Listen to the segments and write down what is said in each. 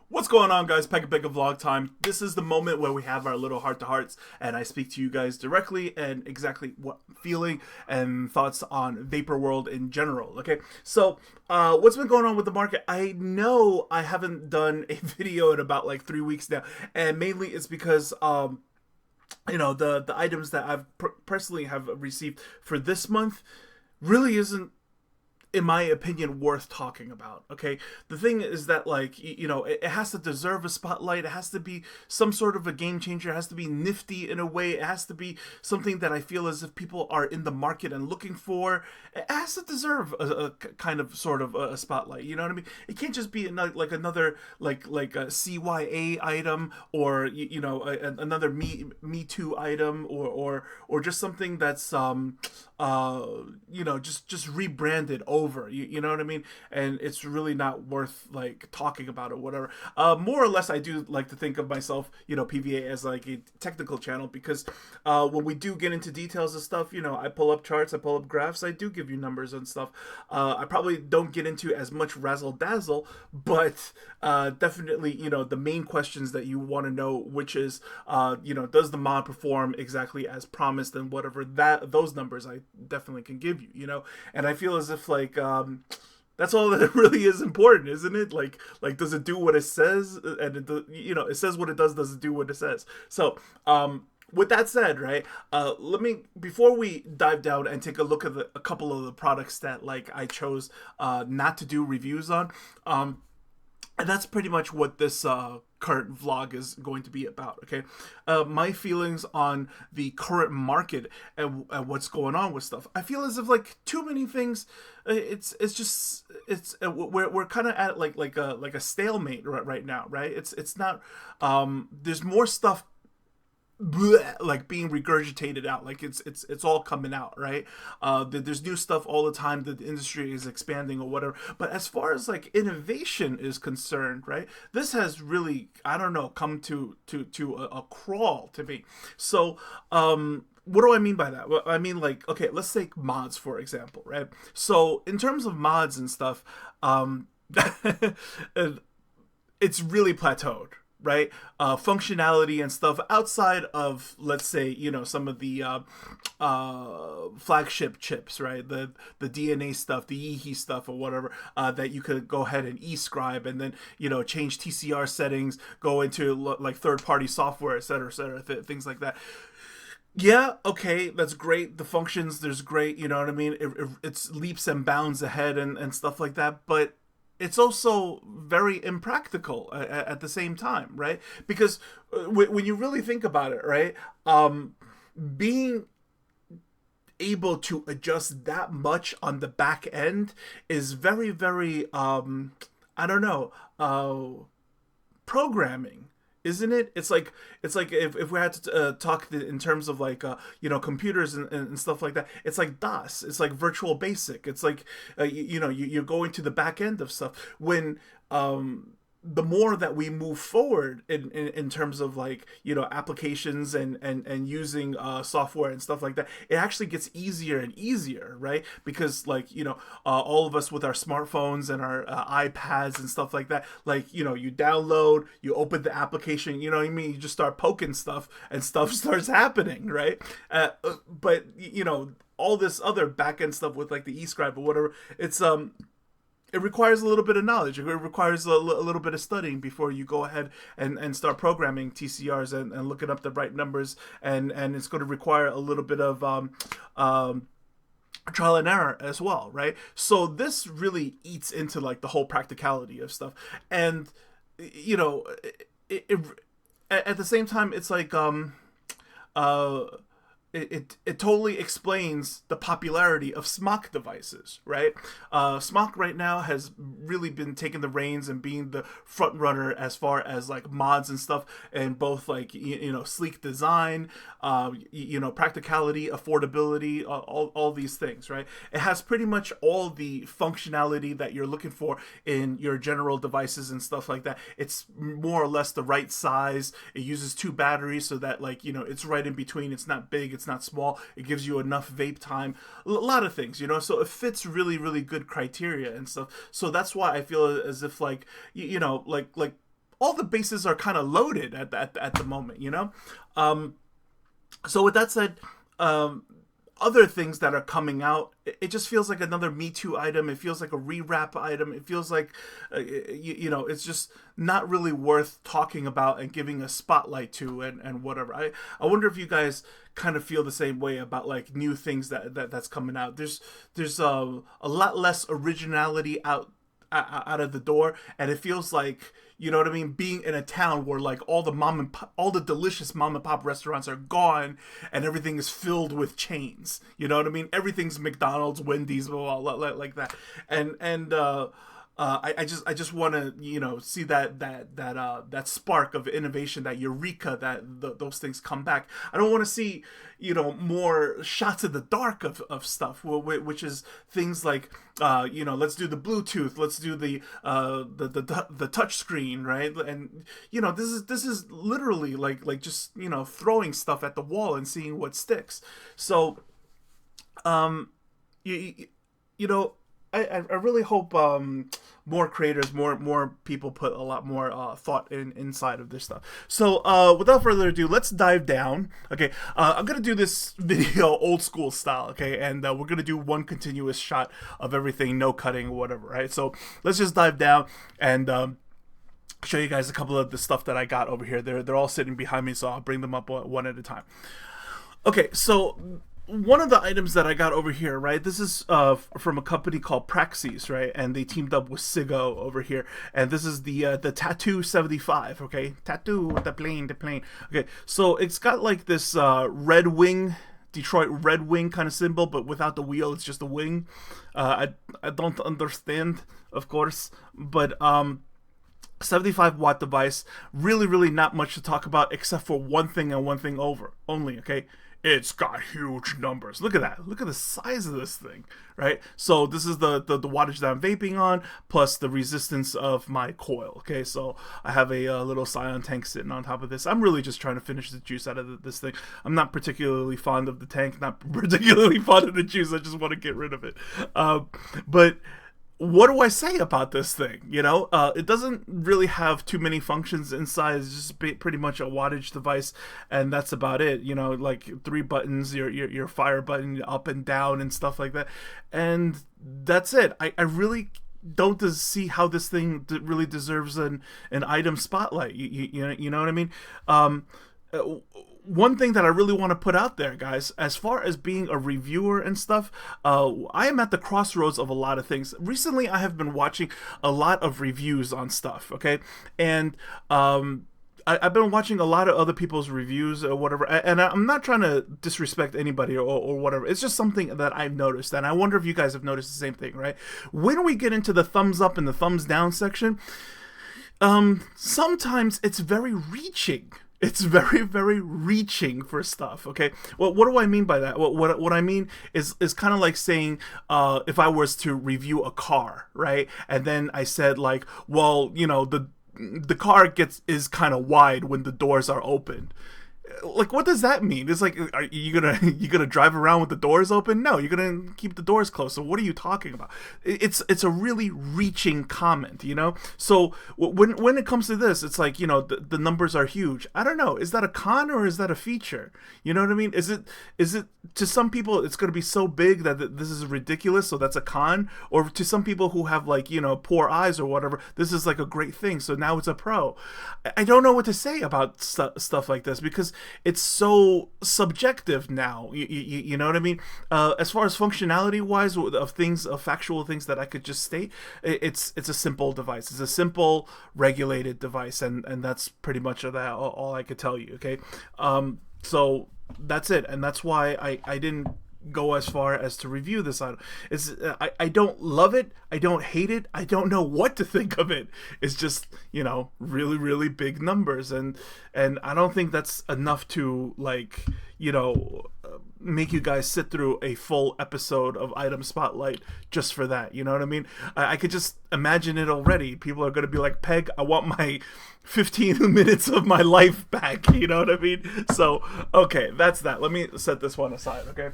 What's going on, guys? Pega vlog time. This is the moment where we have our little heart to hearts, and I speak to you guys directly and exactly what I'm feeling and thoughts on Vapor World in general. Okay, so what's been going on with the market? I know I haven't done a video in about like 3 weeks now, and mainly it's because the items that I've personally have received for this month really isn't, in my opinion, worth talking about. Okay, the thing is that, like, it has to deserve a spotlight. It has to be some sort of a game changer. It has to be nifty in a way. It has to be something that I feel as if people are in the market and looking for. It has to deserve a kind of sort of a spotlight. You know what I mean? It can't just be another like a CYA item, or another Me Too item, or just something that's just rebranded over. You know what I mean? And it's really not worth like talking about or whatever. More or less, I do like to think of myself, PVA, as like a technical channel, because when we do get into details of stuff, I pull up charts, I pull up graphs, I do give you numbers and stuff. I probably don't get into as much razzle dazzle, but definitely, the main questions that you want to know, which is, does the mod perform exactly as promised, and whatever those numbers I definitely can give you. And I feel as if like that's all that really is important, isn't it? Like does it do what it says? And it says what it does it do what it says? So with that said, right, let me, before we dive down and take a look at a couple of the products that like I chose not to do reviews on, and that's pretty much what this current vlog is going to be about. Okay, my feelings on the current market and what's going on with stuff. I feel as if like too many things. We're kind of at like a stalemate right now, right? It's not. There's more stuff like being regurgitated out, like it's all coming out, right? There's new stuff all the time, that the industry is expanding or whatever. But as far as like innovation is concerned, right, this has really, I don't know, come to a crawl to me. So what do I mean by that? Well, I mean, like, okay, let's take mods for example, right? So in terms of mods and stuff, it's really plateaued, right? Functionality and stuff outside of, let's say, some of the flagship chips, right? The DNA stuff, the E-cig stuff, or whatever, that you could go ahead and e-scribe, and then change TCR settings, go into like third-party software, etc., etc., things like that. Yeah, okay, that's great. The functions, there's great, you know what I mean? It's leaps and bounds ahead and stuff like that, but it's also very impractical at the same time, right? Because when you really think about it, right, being able to adjust that much on the back end is very, very, I don't know, programming, isn't it? It's like if we had to talk in terms of like computers and stuff like that. It's like DOS. It's like Virtual Basic. It's like you're going to the back end of stuff. When the more that we move forward in terms of like applications and using software and stuff like that, it actually gets easier and easier, right? Because like all of us with our smartphones and our iPads and stuff like that, like you download, you open the application, you know what I mean, you just start poking stuff and stuff starts happening, right? But all this other back end stuff with like the e-scribe or whatever, it requires a little bit of knowledge. It requires a little bit of studying before you go ahead and start programming TCRs and looking up the right numbers. And it's going to require a little bit of trial and error as well, right? So this really eats into like the whole practicality of stuff. And, it at the same time, it's like, it totally explains the popularity of SMOC devices, right? SMOC right now has really been taking the reins and being the front runner as far as like mods and stuff, and both like sleek design, practicality, affordability, all these things, right? It has pretty much all the functionality that you're looking for in your general devices and stuff like that. It's more or less the right size. It uses 2 batteries, so that like it's right in between. It's not big, it's not small. It gives you enough vape time. A lot of things, so it fits really, really good criteria and stuff. So that's why I feel as if like like all the bases are kind of loaded at the moment, you know. So with that said, other things that are coming out, it just feels like another Me Too item. It feels like a rewrap item. It feels like, you know, it's just not really worth talking about and giving a spotlight to and whatever. I wonder if you guys kind of feel the same way about like new things that's coming out. There's a lot less originality out of the door, and it feels like, you know what I mean, being in a town where like all the delicious mom and pop restaurants are gone and everything is filled with chains. You know what I mean? Everything's McDonald's, Wendy's, blah, blah, blah, like that. And I just want to, you know, see that spark of innovation, that eureka, those things come back. I don't want to see, you know, more shots in the dark of stuff, which is things like, you know, let's do the Bluetooth, let's do the touch screen, right? And you know, this is literally like just, you know, throwing stuff at the wall and seeing what sticks. So, you know, I really hope more creators, more people put a lot more thought inside of this stuff. So without further ado, let's dive down. Okay, I'm gonna do this video old school style. Okay, and we're gonna do one continuous shot of everything, no cutting, whatever. Right. So let's just dive down and show you guys a couple of the stuff that I got over here. They're all sitting behind me, so I'll bring them up one at a time. Okay, so one of the items that I got over here, right, this is from a company called Pegasus, right, and they teamed up with E-cig over here, and this is the Tattoo 75, okay, tattoo, the plane, okay, so it's got like this Red Wing, Detroit Red Wing kind of symbol, but without the wheel, it's just a wing. I don't understand, of course, but 75-watt device, really not much to talk about except for one thing and one thing only, okay? It's got huge numbers. Look at that. Look at the size of this thing, right? So this is the wattage that I'm vaping on, plus the resistance of my coil, okay? So I have a little Scion tank sitting on top of this. I'm really just trying to finish the juice out of this thing. I'm not particularly fond of the tank, not particularly fond of the juice. I just want to get rid of it. But what do I say about this thing? You know, it doesn't really have too many functions inside. It's just pretty much a wattage device, and that's about it. You know, like 3 buttons, your fire button up and down and stuff like that, and that's it. I really don't see how this thing really deserves an item spotlight. You know what I mean? One thing that I really want to put out there, guys, as far as being a reviewer and stuff, I am at the crossroads of a lot of things. Recently, I have been watching a lot of reviews on stuff, okay? And I've been watching a lot of other people's reviews or whatever, and I'm not trying to disrespect anybody or whatever. It's just something that I've noticed, and I wonder if you guys have noticed the same thing, right? When we get into the thumbs up and the thumbs down section, sometimes it's very reaching. It's very reaching for stuff, okay? Well, what do I mean by that? What I mean is kind of like saying, if I was to review a car, right? And then I said like, well, you know, the car is kind of wide when the doors are open. Like, what does that mean? It's like, are you gonna drive around with the doors open? No, you're gonna keep the doors closed. So what are you talking about? It's a really reaching comment, you know. So when it comes to this, it's like, you know, the numbers are huge. I don't know. Is that a con or is that a feature? You know what I mean? Is it to some people it's gonna be so big that this is ridiculous, so that's a con? Or to some people who have like, you know, poor eyes or whatever, this is like a great thing. So now it's a pro. I don't know what to say about stuff like this because it's so subjective now. You know what I mean? As far as functionality wise of factual things that I could just state, it's a simple device. It's a simple regulated device, and that's pretty much all I could tell you. Okay, so that's it, and that's why I didn't go as far as to review this item. I don't love it, I don't hate it, I don't know what to think of it. It's just, you know, really big numbers, and I don't think that's enough to, like, you know, make you guys sit through a full episode of Item Spotlight just for that. You know what I mean? I could just imagine it already. People are going to be like, Peg, I want my 15 minutes of my life back. You know what I mean? So, okay, that's that. Let me set this one aside, okay?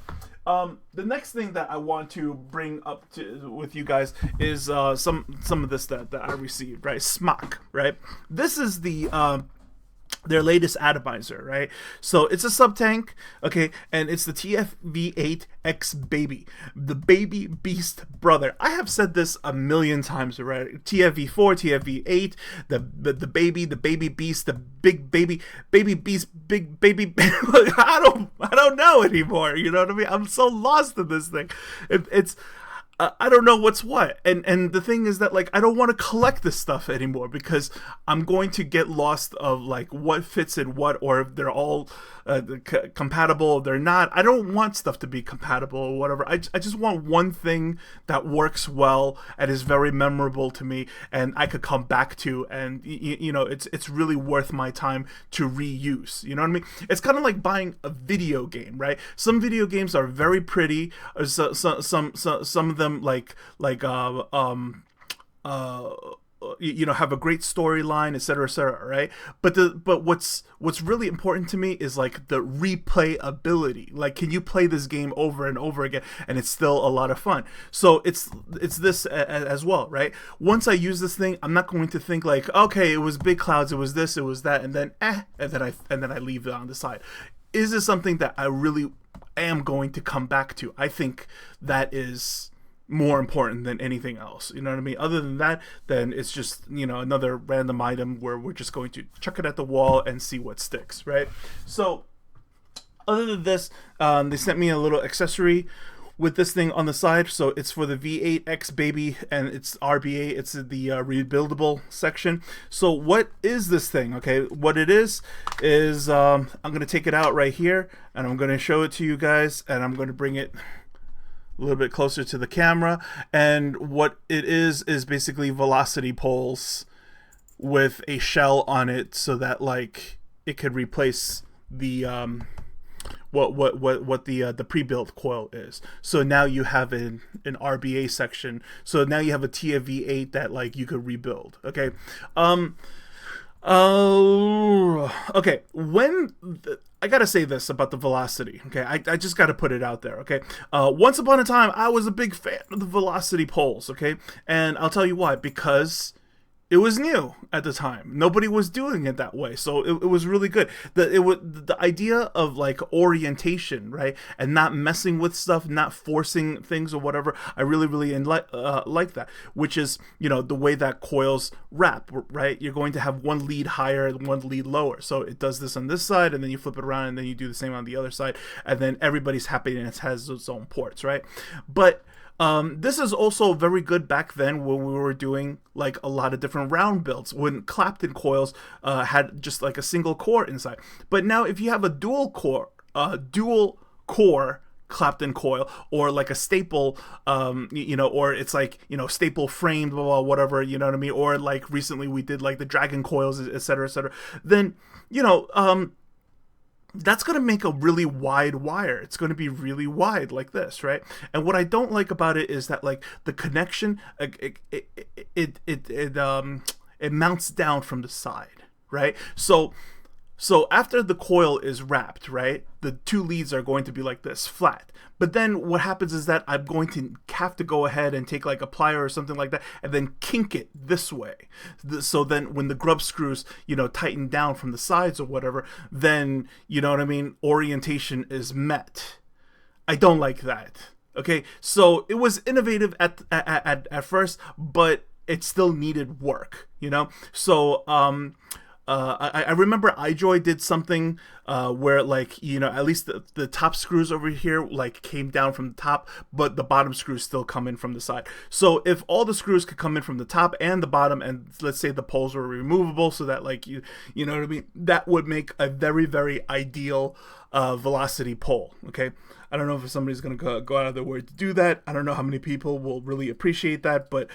The next thing that I want to bring up with you guys is some of this that I received, right? Smock, right? This is their latest atomizer, right? So it's a sub tank, okay, and it's the TFV8X baby, the baby beast brother. I have said this a million times already. TFV4, TFV8, the baby beast, the big baby beast, big baby. I don't know anymore. You know what I mean? I'm so lost in this thing. It's I don't know what's what, and the thing is that, like, I don't want to collect this stuff anymore because I'm going to get lost of like what fits in what, or if they're all compatible, if they're not. I don't want stuff to be compatible or whatever. I just want one thing that works well and is very memorable to me, and I could come back to, and you know, it's really worth my time to reuse. You know what I mean? It's kind of like buying a video game, right? Some video games are very pretty. Some of them you know, have a great storyline, etc., right? But what's really important to me is like the replayability. Like, can you play this game over and over again and it's still a lot of fun? So it's this as well, right? Once I use this thing, I'm not going to think like, okay, it was big clouds, it was this, it was that, and then I leave it on the side. Is this something that I really am going to come back to? I think that is more important than anything else. You know what I mean? Other than that, then it's just, you know, another random item where we're just going to chuck it at the wall and see what sticks, right? So other than this, they sent me a little accessory with this thing on the side. So it's for the V8X baby, and it's RBA. It's the rebuildable section. So what is this thing? Okay, what it is I'm going to take it out right here, and I'm going to show it to you guys, and I'm going to bring it a little bit closer to the camera. And what it is basically velocity poles with a shell on it, so that like it could replace the what the pre-built coil is. So now you have an RBA section. So now you have a TFV8 that like you could rebuild. Okay. Okay. I gotta say this about the velocity, okay? I just gotta put it out there, okay? Once upon a time, I was a big fan of the velocity poles, okay? And I'll tell you why. Because it was new at the time. Nobody was doing it that way, so it was really good. The idea of like orientation, right, and not messing with stuff, not forcing things or whatever. I really like that. Which is, you know, the way that coils wrap, right? You're going to have one lead higher and one lead lower. So it does this on this side, and then you flip it around, and then you do the same on the other side, and then everybody's happy and it has its own ports, right? But this is also very good back then when we were doing like a lot of different round builds, when Clapton coils had just like a single core inside. But now if you have a dual core Clapton coil, or like a staple, you know, or it's like, you know, staple framed, blah, blah, whatever, you know what I mean? Or like recently we did like the Dragon coils, etc., then, you know, that's going to make a really wide wire. It's going to be really wide like this, right? And what I don't like about it is that like the connection, it mounts down from the side, right? So after the coil is wrapped, right, the two leads are going to be like this, flat. But then what happens is that I'm going to have to go ahead and take like a plier or something like that and then kink it this way. So then when the grub screws, you know, tighten down from the sides or whatever, then, you know what I mean, orientation is met. I don't like that. Okay, so it was innovative at first, but it still needed work, you know? So I remember iJoy did something where, like, you know, at least the top screws over here like came down from the top, but the bottom screws still come in from the side. So if all the screws could come in from the top and the bottom, and let's say the poles were removable, so that like you know what I mean, that would make a very ideal velocity pole. Okay, I don't know if somebody's gonna go out of their way to do that. I don't know how many people will really appreciate that, but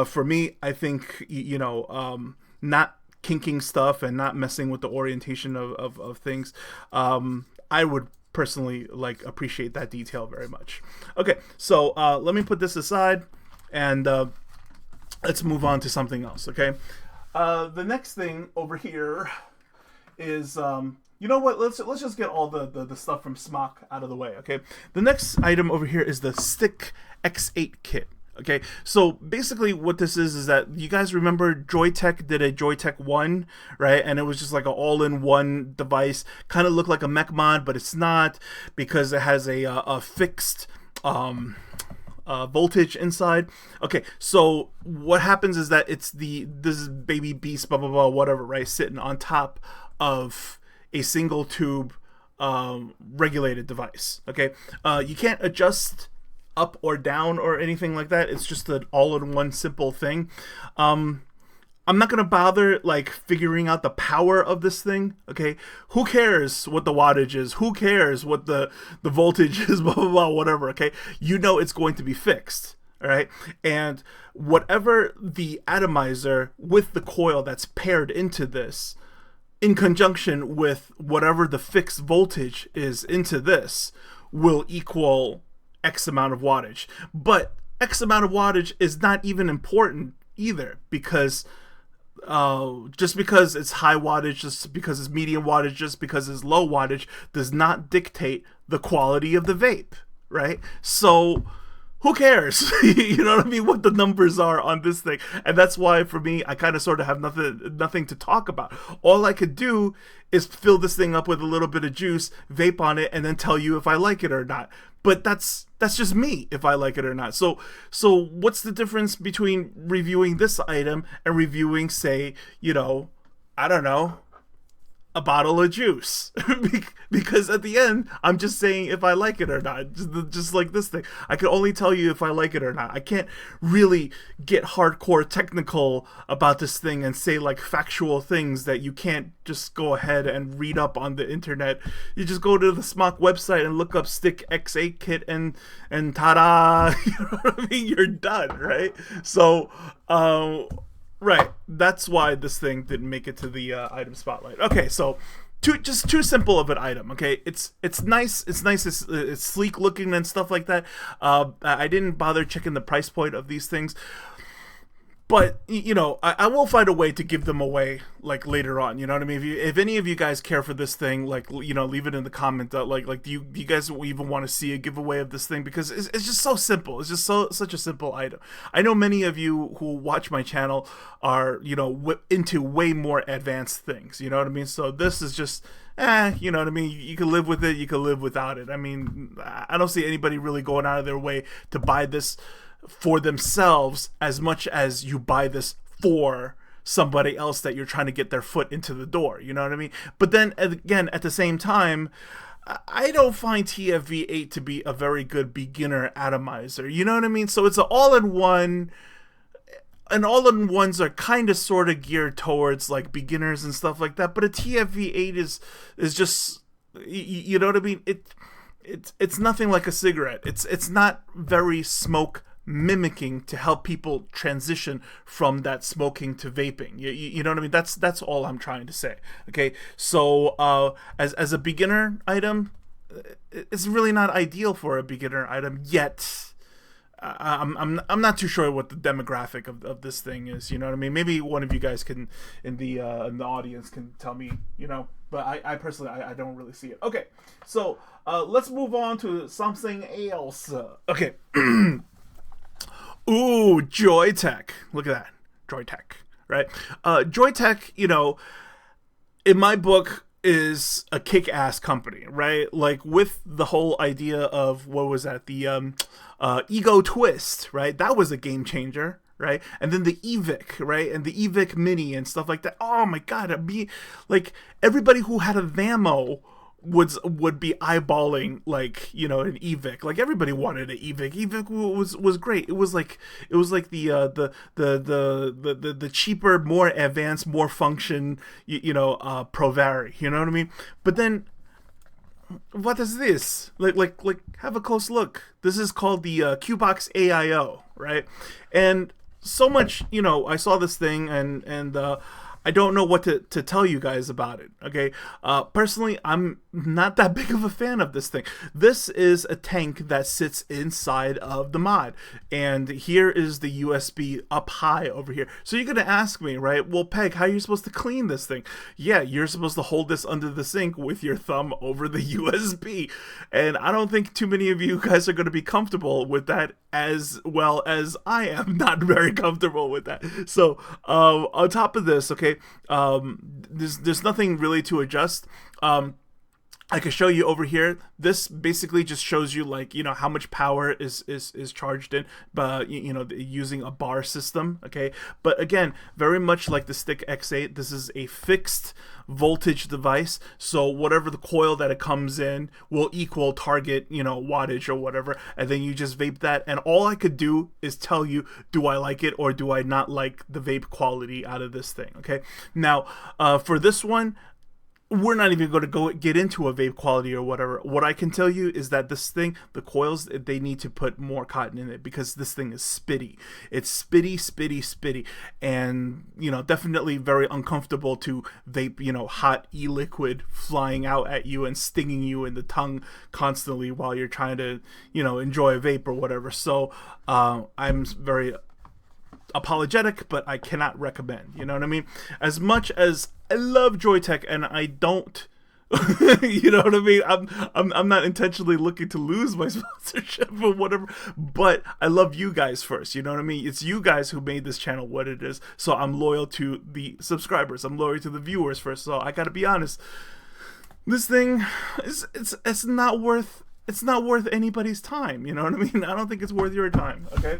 for me, I think, you know, not kinking stuff and not messing with the orientation of things, I would personally like appreciate that detail very much. Okay, so let me put this aside, and let's move on to something else. Okay, the next thing over here is You know what? Let's just get all the stuff from Smock out of the way. Okay. The next item over here is the Stick X8 kit. Okay, so basically what this is that you guys remember Joytech did a Joytech 1, right? And it was just like an all-in-one device. Kind of looked like a mech mod, but it's not, because it has a fixed voltage inside. Okay, so what happens is that it's this baby beast, blah, blah, blah, whatever, right? Sitting on top of a single tube regulated device. Okay, you can't adjust up or down or anything like that. It's just an all-in-one simple thing. I'm not gonna bother like figuring out the power of this thing. Okay, who cares what the wattage is? Who cares what the voltage is? Blah blah blah, whatever. Okay, you know it's going to be fixed. All right, and whatever the atomizer with the coil that's paired into this, in conjunction with whatever the fixed voltage is into this, will equal X amount of wattage. But X amount of wattage is not even important either, because just because it's high wattage, just because it's medium wattage, just because it's low wattage, does not dictate the quality of the vape, right? So who cares? You know what I mean? What the numbers are on this thing. And that's why, for me, I kind of sort of have nothing to talk about. All I could do is fill this thing up with a little bit of juice, vape on it, and then tell you if I like it or not. But that's just me, if I like it or not. So what's the difference between reviewing this item and reviewing, say, you know, I don't know, a bottle of juice? Because at the end, I'm just saying if I like it or not. Just like this thing, I can only tell you if I like it or not. I can't really get hardcore technical about this thing and say like factual things that you can't just go ahead and read up on the internet. You just go to the Smock website and look up Stick X8 kit, and ta-da! You know what I mean? You're done, right? So right, that's why this thing didn't make it to the item spotlight. Okay, so just too simple of an item. Okay, it's nice, it's sleek looking and stuff like that. I didn't bother checking the price point of these things, but you know, I will find a way to give them away like later on. You know what I mean? If any of you guys care for this thing, like, you know, leave it in the comment. Like do you guys even want to see a giveaway of this thing? Because it's just so simple. It's just such a simple item. I know many of you who watch my channel are, you know, into way more advanced things. You know what I mean? So this is just, you know what I mean? You can live with it. You can live without it. I mean, I don't see anybody really going out of their way to buy this for themselves as much as you buy this for somebody else that you're trying to get their foot into the door. You know what I mean? But then again, at the same time, I don't find TFV8 to be a very good beginner atomizer. You know what I mean? So it's an all-in-one, and all-in-ones are kind of sort of geared towards like beginners and stuff like that. But a TFV8 is just, you know what I mean? It's nothing like a cigarette. It's not very smoke mimicking to help people transition from that smoking to vaping. You know what I mean? That's all I'm trying to say. Okay, so as a beginner item, it's really not ideal for a beginner item yet. I'm not too sure what the demographic of this thing is. You know what I mean? Maybe one of you guys can in the audience can tell me. You know, but I personally I don't really see it. Okay, so let's move on to something else. Okay. Ooh, Joytech. Look at that. Joytech, right? Joytech, you know, in my book, is a kick-ass company, right? Like, with the whole idea of, what was that? The Ego Twist, right? That was a game changer, right? And then the E-Vic, right? And the E-Vic Mini and stuff like that. Oh my god, like, everybody who had a Vamo would be eyeballing, like, you know, an E-Vic. Like, everybody wanted an E-Vic. E-Vic was great. It was like the cheaper, more advanced, more function, you know, Provari. You know what I mean? But then, what is this? Like have a close look. This is called the Qbox AIO, right? And so much, you know, I saw this thing and I don't know what to tell you guys about it. Okay, personally, I'm not that big of a fan of this thing. This is a tank that sits inside of the mod, and here is the USB up high over here. So you're gonna ask me, right? Well, Peg, how are you supposed to clean this thing? Yeah, you're supposed to hold this under the sink with your thumb over the USB, and I don't think too many of you guys are gonna be comfortable with that, as well as I am not very comfortable with that. So on top of this, okay, there's nothing really to adjust. I can show you over here. This basically just shows you, like, you know, how much power is charged in, but you know, using a bar system. Okay, but again, very much like the Stick X8, this is a fixed voltage device, so whatever the coil that it comes in will equal target, you know, wattage or whatever, and then you just vape that. And all I could do is tell you, do I like it or do I not like the vape quality out of this thing? Okay, now for this one, we're not even going to get into a vape quality or whatever. What I can tell you is that this thing, the coils, they need to put more cotton in it, because this thing is spitty. It's spitty, and, you know, definitely very uncomfortable to vape, you know, hot e-liquid flying out at you and stinging you in the tongue constantly while you're trying to, you know, enjoy a vape or whatever. So I'm very apologetic, but I cannot recommend, you know what I mean? As much as I love Joytech, and I don't you know what I mean, I'm not intentionally looking to lose my sponsorship or whatever, but I love you guys first, you know what I mean? It's you guys who made this channel what it is, so I'm loyal to the subscribers, I'm loyal to the viewers first. So I gotta be honest, this thing is it's not worth anybody's time, you know what I mean? I don't think it's worth your time. Okay,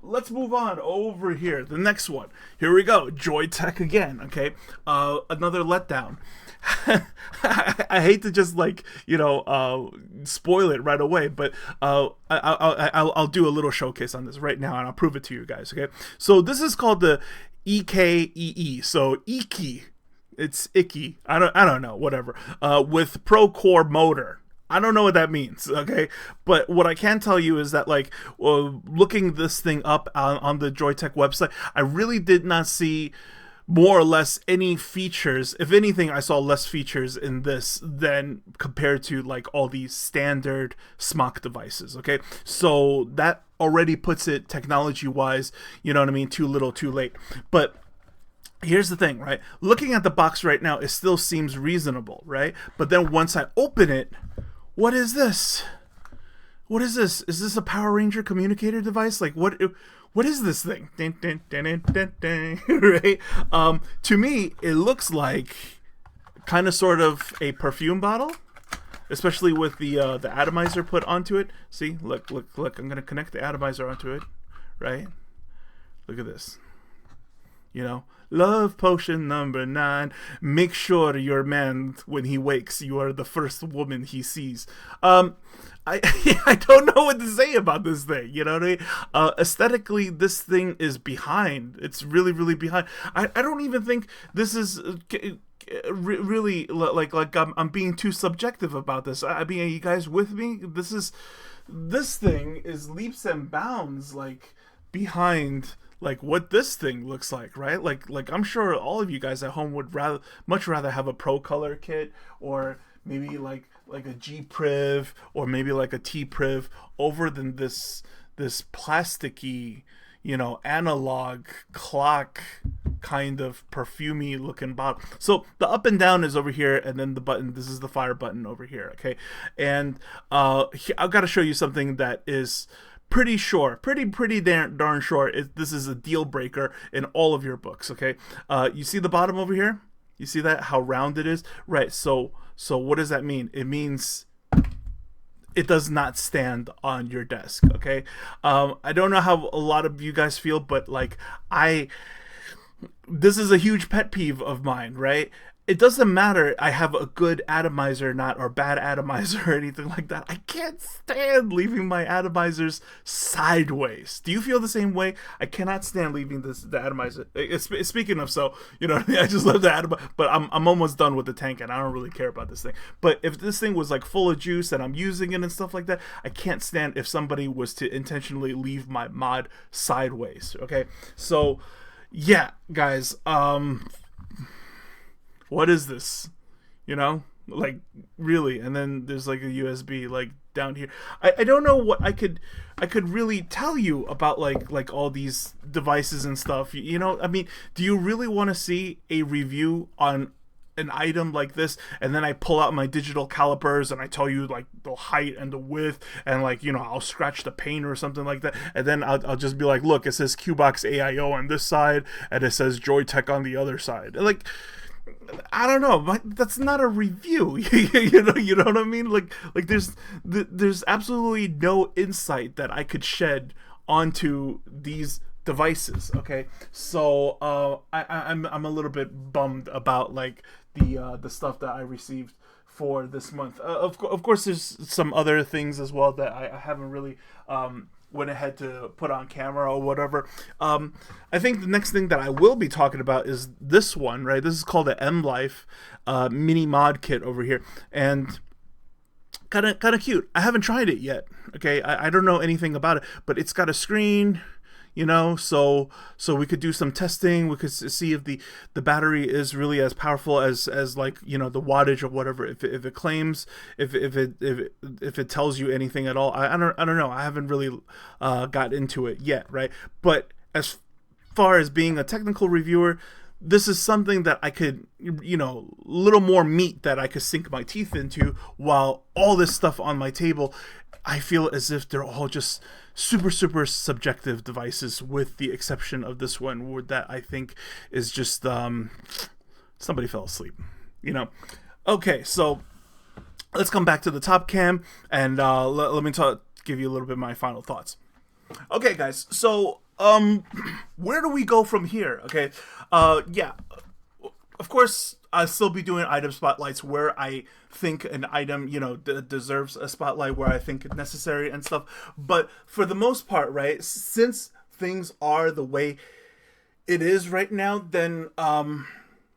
let's move on over here. The next one. Here we go. Joytech again. Okay. Another letdown. I hate to just, like, you know, spoil it right away, but I'll do a little showcase on this right now, and I'll prove it to you guys. Okay. So this is called the E-cig. So E-cig. It's icky. I don't know. Whatever. With Pro Core motor. I don't know what that means, okay? But what I can tell you is that, like, looking this thing up on the Joytech website, I really did not see more or less any features. If anything, I saw less features in this than compared to, like, all these standard SMOC devices, okay? So that already puts it, technology-wise, you know what I mean, too little, too late. But here's the thing, right? Looking at the box right now, it still seems reasonable, right? But then once I open it, what is this? What is this? Is this a Power Ranger communicator device? Like, what is this thing? Right? To me, it looks like kind of sort of a perfume bottle, especially with the atomizer put onto it. See, look. I'm gonna connect the atomizer onto it, right? Look at this. You know, love potion number 9. Make sure your man, when he wakes, you are the first woman he sees. I don't know what to say about this thing. You know what I mean? Aesthetically, this thing is behind. It's really, really behind. I don't even think this is really like I'm being too subjective about this. I mean, are you guys with me? This thing is leaps and bounds, like, behind, like, what this thing looks like, right? Like I'm sure all of you guys at home would much rather have a Pro Color kit, or maybe like a G Priv, or maybe like a T Priv, over than this plasticky, you know, analog clock kind of perfumey looking bottle. So the up and down is over here, and then the button, this is the fire button over here. Okay, and I've got to show you something that is pretty sure, pretty darn sure this is a deal breaker in all of your books. Okay, you see the bottom over here? You see that, how round it is? Right. So what does that mean? It means it does not stand on your desk. Okay, I don't know how a lot of you guys feel, but, like, this is a huge pet peeve of mine, right? It doesn't matter I have a good atomizer or not, or bad atomizer or anything like that. I can't stand leaving my atomizers sideways. Do you feel the same way? I cannot stand leaving the atomizer. Speaking of, so, you know what I mean? I just love the atomizer, but I'm almost done with the tank, and I don't really care about this thing. But if this thing was, like, full of juice and I'm using it and stuff like that, I can't stand if somebody was to intentionally leave my mod sideways. Okay, so yeah, guys, what is this? You know, like really. And then there's like a USB like down here. I don't know what I could really tell you about like all these devices and stuff. You know, I mean, do you really want to see a review on an item like this, and then I pull out my digital calipers and I tell you like the height and the width, and like, you know, I'll scratch the paint or something like that, and then I'll just be like, look, it says Qbox AIO on this side and it says Joytech on the other side. Like, I don't know, but that's not a review. You know what I mean? Like there's absolutely no insight that I could shed onto these devices. Okay, so I'm a little bit bummed about like the stuff that I received for this month. Of course, there's some other things as well that I haven't really went ahead to put on camera or whatever. I think the next thing that I will be talking about is this one, right? This is called the M Life mini mod kit over here, and kind of cute. I haven't tried it yet. Okay, I don't know anything about it, but it's got a screen. You know, so we could do some testing. We could see if the battery is really as powerful as like, you know, the wattage or whatever. If it claims, if it tells you anything at all. I don't know. I haven't really got into it yet, right? But as far as being a technical reviewer, this is something that I could, you know, little more meat that I could sink my teeth into, while all this stuff on my table, I feel as if they're all just super subjective devices, with the exception of this one that I think is just somebody fell asleep, you know. Okay, so let's come back to the top cam, and let me give you a little bit of my final thoughts. Okay, guys, so where do we go from here? Okay, yeah, of course I'll still be doing item spotlights where I think an item, you know, deserves a spotlight, where I think it's necessary and stuff. But for the most part, right, since things are the way it is right now, then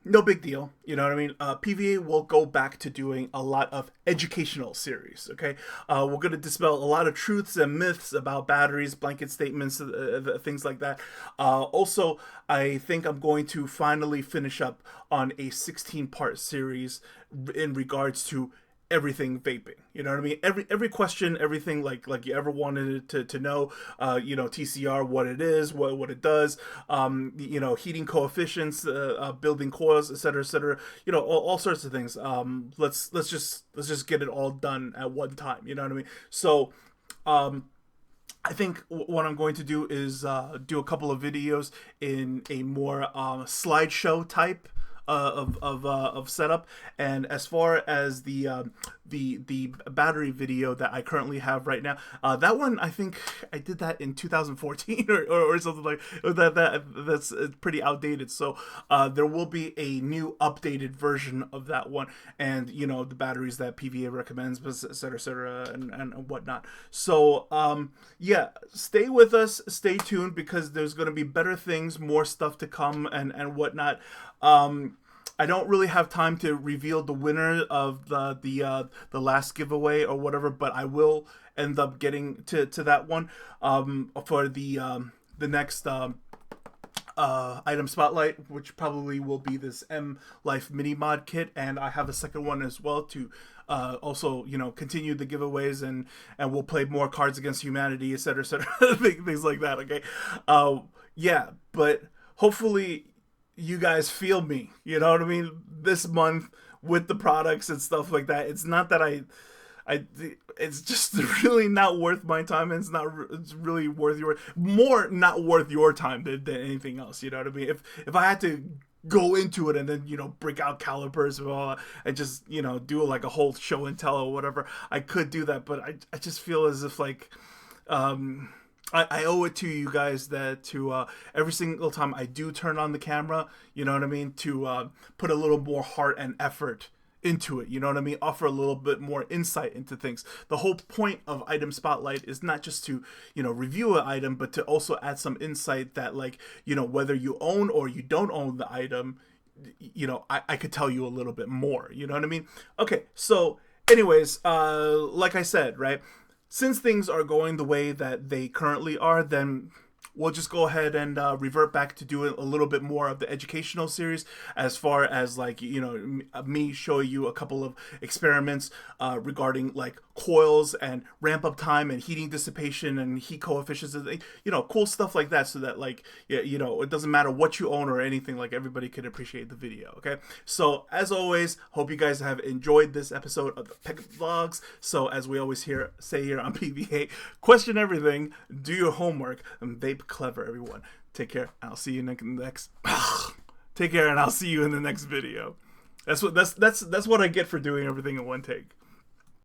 no big deal. You know what I mean? PVA will go back to doing a lot of educational series. Okay, we're going to dispel a lot of truths and myths about batteries, blanket statements, things like that. Also, I think I'm going to finally finish up on a 16-part series in regards to everything vaping. You know what I mean? Every question, everything like you ever wanted to know. You know, TCR, what it is, what it does. You know, heating coefficients, building coils, etc., etc. You know, all sorts of things. Let's just get it all done at one time. You know what I mean? So, I think what I'm going to do is do a couple of videos in a more slideshow type of setup. And as far as the battery video that I currently have right now, that one, I think I did that in 2014 or something like that's pretty outdated. So there will be a new updated version of that one, and you know, the batteries that PVA recommends, etc., and whatnot. So yeah, stay with us, stay tuned, because there's going to be better things, more stuff to come, and whatnot. I don't really have time to reveal the winner of the last giveaway or whatever, but I will end up getting to that one for the next item spotlight, which probably will be this M Life mini mod kit, and I have a second one as well to also, you know, continue the giveaways, and we'll play more Cards Against Humanity, etc., things like that. Okay, yeah, but hopefully you guys feel me, you know what I mean, this month with the products and stuff like that. It's not that it's just really not worth my time, and it's really worth not worth your time than anything else, you know what I mean. If I had to go into it and then, you know, break out calipers and just, you know, do like a whole show and tell or whatever, I could do that, but I just feel as if like I owe it to you guys that to every single time I do turn on the camera, you know what I mean, to put a little more heart and effort into it, you know what I mean, offer a little bit more insight into things. The whole point of Item Spotlight is not just to, you know, review an item, but to also add some insight that, like, you know, whether you own or you don't own the item, you know, I could tell you a little bit more, you know what I mean. Okay, so anyways, like I said, right, since things are going the way that they currently are, then we'll just go ahead and revert back to doing a little bit more of the educational series, as far as like, you know, me showing you a couple of experiments regarding like coils and ramp up time and heating dissipation and heat coefficients and, you know, cool stuff like that, so that like, you know, it doesn't matter what you own or anything, like everybody could appreciate the video. Okay, so as always, hope you guys have enjoyed this episode of the Pegasus Vlogs. So as we always say here on PVA, question everything, do your homework, and vape clever, everyone. Take care, and I'll see you in the next take care, and I'll see you in the next video. That's what I get for doing everything in one take.